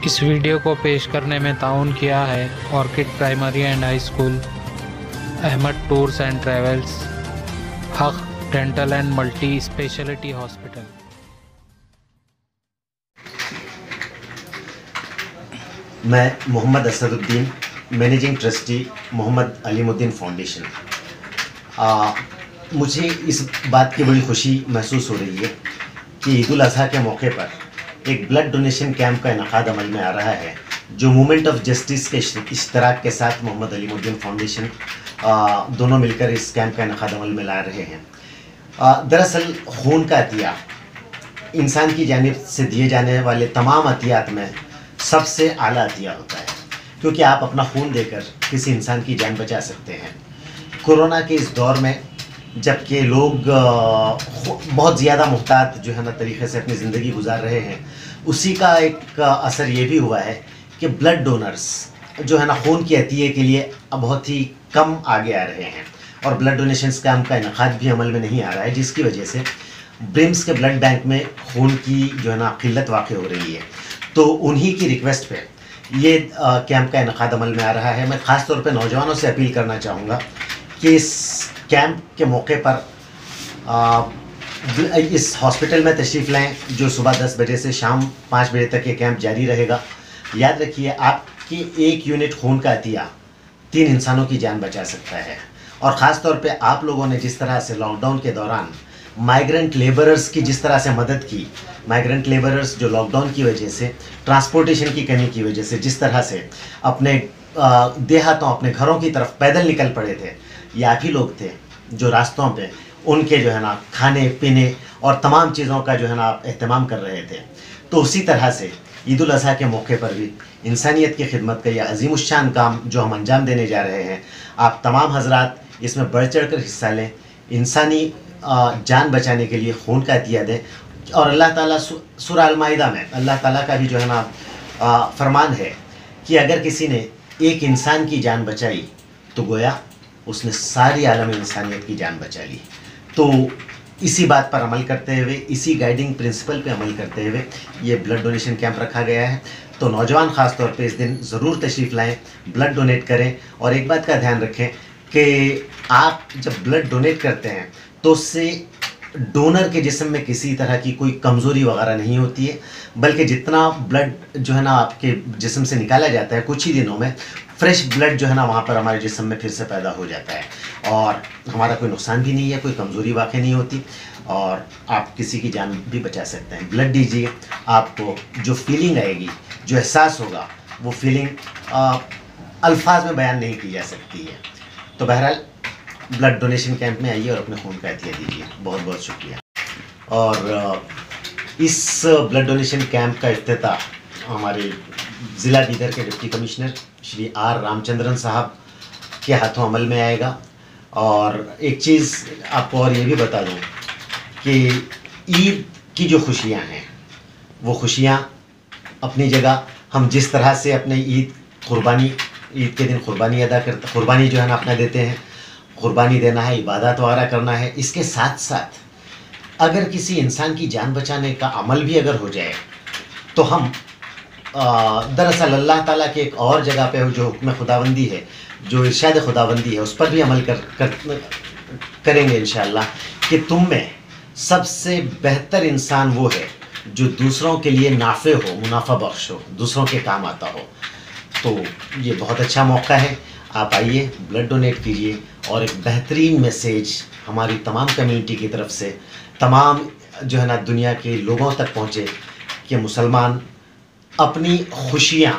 इस वीडियो को पेश करने में ताउन किया है orchid primary and high school, Ahmed tours and travels, Haq dental and multi speciality hospital. मैं Mohammed Asaduddin, managing trustee Mohammed Alimuddin foundation. मुझे इस बात की बड़ी खुशी महसूस हो रही है कि ईद उल अज़हा के मौके पर एक ब्लड डोनेशन कैंप का इनकाद अमल में आ रहा है, जो मूवमेंट ऑफ जस्टिस के इश्तराक के साथ मोहम्मद अलीमुद्दीन फाउंडेशन दोनों मिलकर इस कैंप का इनकाद अमल में ला रहे हैं। दरअसल खून का अतिया इंसान की जानिब से दिए जाने वाले तमाम अतियात में सबसे आला अतिया होता है, क्योंकि आप अपना खून देकर किसी इंसान की जान बचा सकते हैं। कोरोना के इस दौर में जबकि लोग बहुत ज़्यादा मुहतात जो है ना तरीक़े से अपनी ज़िंदगी गुजार रहे हैं, उसी का एक असर ये भी हुआ है कि ब्लड डोनर्स जो है ना खून की अतिये के लिए अब बहुत ही कम आगे आ रहे हैं और ब्लड डोनेशन कैंप का इनकाद भी अमल में नहीं आ रहा है, जिसकी वजह से ब्रिम्स के ब्लड बैंक में खून की जो है ना किल्लत वाक़ई हो रही है। तो उन्हीं की रिक्वेस्ट पे ये कैंप का इनकाद अमल में आ रहा है। मैं ख़ास तौर पे नौजवानों से अपील करना चाहूँगा कि इस कैंप के मौके पर इस हॉस्पिटल में तशरीफ़ लाएँ, जो सुबह 10 बजे से शाम 5 बजे तक ये कैंप जारी रहेगा। याद रखिए, आपकी एक यूनिट खून का अतिया 3 इंसानों की जान बचा सकता है। और ख़ास तौर पे आप लोगों ने जिस तरह से लॉकडाउन के दौरान माइग्रेंट लेबरर्स की जिस तरह से मदद की, माइग्रेंट लेबरर्स जो लॉकडाउन की वजह से, ट्रांसपोर्टेशन की कमी की वजह से जिस तरह से अपने देहातों, अपने घरों की तरफ पैदल निकल पड़े थे, ये आप ही लोग थे जो रास्तों पे उनके जो है ना खाने पीने और तमाम चीज़ों का जो है ना एहतमाम कर रहे थे। तो उसी तरह से ईद उल अज़हा के मौके पर भी इंसानियत की खिदमत का यह अज़ीमुश्शान काम जो हम अंजाम देने जा रहे हैं, आप तमाम हजरात इसमें बढ़ चढ़ कर हिस्सा लें, इंसानी जान बचाने के लिए खून का अतिया दें। और अल्लाह ताला सूरह अल-माइदा में अल्लाह ताला का भी जो है ना फरमान है कि अगर किसी ने एक इंसान की जान बचाई तो गोया उसने सारी आलम इंसानियत की जान बचा ली। तो इसी बात पर अमल करते हुए, इसी गाइडिंग प्रिंसिपल पे अमल करते हुए ये ब्लड डोनेशन कैंप रखा गया है। तो नौजवान ख़ास तौर पे इस दिन ज़रूर तशरीफ़ लाएँ, ब्लड डोनेट करें। और एक बात का ध्यान रखें कि आप जब ब्लड डोनेट करते हैं तो उससे डोनर के जिस्म में किसी तरह की कोई कमज़ोरी वगैरह नहीं होती है, बल्कि जितना ब्लड जो है ना आपके जिस्म से निकाला जाता है, कुछ ही दिनों में फ्रेश ब्लड जो है ना वहाँ पर हमारे जिस्म में फिर से पैदा हो जाता है और हमारा कोई नुकसान भी नहीं है, कोई कमज़ोरी वाक़ई नहीं होती और आप किसी की जान भी बचा सकते हैं। ब्लड दीजिए, आपको जो फीलिंग आएगी, जो एहसास होगा, वो फीलिंग अल्फाज में बयान नहीं की जा सकती है। तो बहरहाल ब्लड डोनेशन कैंप में आइए और अपने खून का अतिया दीजिए। बहुत बहुत शुक्रिया। और इस ब्लड डोनेशन कैंप का इफ्तिताह हमारे ज़िला बीदर के deputy commissioner Shri R Ramachandran साहब के हाथों अमल में आएगा। और एक चीज़ आपको और ये भी बता दूं कि ईद की जो खुशियां हैं, वो खुशियां अपनी जगह, हम जिस तरह से अपने ईद के दिन कुर्बानी अदा करते, कुर्बानी जो है ना अपना देते हैं, कुर्बानी देना है, इबादत वगैरह करना है, इसके साथ साथ अगर किसी इंसान की जान बचाने का अमल भी अगर हो जाए तो हम दरअसल अल्लाह ताला के एक और जगह पे जो हुक्म खुदाबंदी है, जो इरशाद खुदाबंदी है, उस पर भी अमल करेंगे इंशाअल्लाह कि तुम में सबसे बेहतर इंसान वो है जो दूसरों के लिए नाफ़े हो, मुनाफा बख्श हो, दूसरों के काम आता हो। तो ये बहुत अच्छा मौका है, आप आइए, ब्लड डोनेट कीजिए और एक बेहतरीन मैसेज हमारी तमाम कम्युनिटी की तरफ से तमाम जो है ना दुनिया के लोगों तक पहुँचे कि मुसलमान अपनी खुशियाँ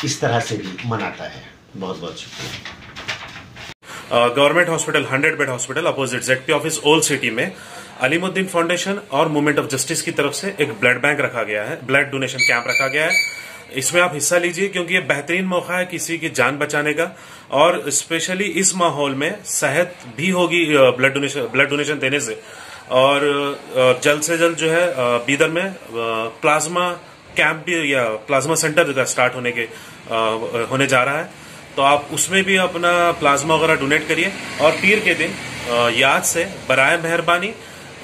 इस तरह से भी मनाता है। बहुत बहुत शुक्रिया। Government hospital 100 bed hospital opposite ZP office old city में अलीमुद्दीन फाउंडेशन और मूवमेंट ऑफ जस्टिस की तरफ से एक ब्लड बैंक रखा गया है, ब्लड डोनेशन कैंप रखा गया है। इसमें आप हिस्सा लीजिए क्योंकि ये बेहतरीन मौका है किसी की जान बचाने का और स्पेशली इस माहौल में सेहत भी होगी ब्लड डोनेशन देने से। और जल्द से जल्द जो है बीदर में प्लाज्मा कैंप भी या प्लाज्मा सेंटर का स्टार्ट होने जा रहा है, तो आप उसमें भी अपना प्लाज्मा वगैरह डोनेट करिए। और पीर के दिन याद से बराए मेहरबानी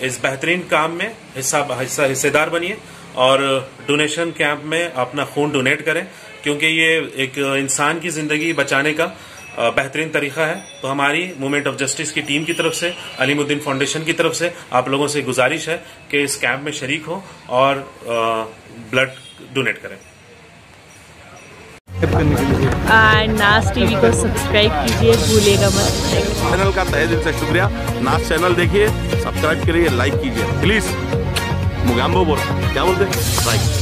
इस बेहतरीन काम में हिस्सेदार बनिए और डोनेशन कैंप में अपना खून डोनेट करें, क्योंकि ये एक इंसान की जिंदगी बचाने का बेहतरीन तरीका है। तो हमारी मूवमेंट ऑफ जस्टिस की टीम की तरफ से, अलीमुद्दीन फाउंडेशन की तरफ से आप लोगों से गुजारिश है कि इस कैंप में शरीक हो और ब्लड डोनेट करें। नाज टीवी को सब्सक्राइब कीजिए, भूलिएगा मत। चैनल का तहे दिल से शुक्रिया। नाज चैनल देखिए, सब्सक्राइब करिए, लाइक कीजिए प्लीज। मुगाम्बो बोल क्या बोलते, लाइक।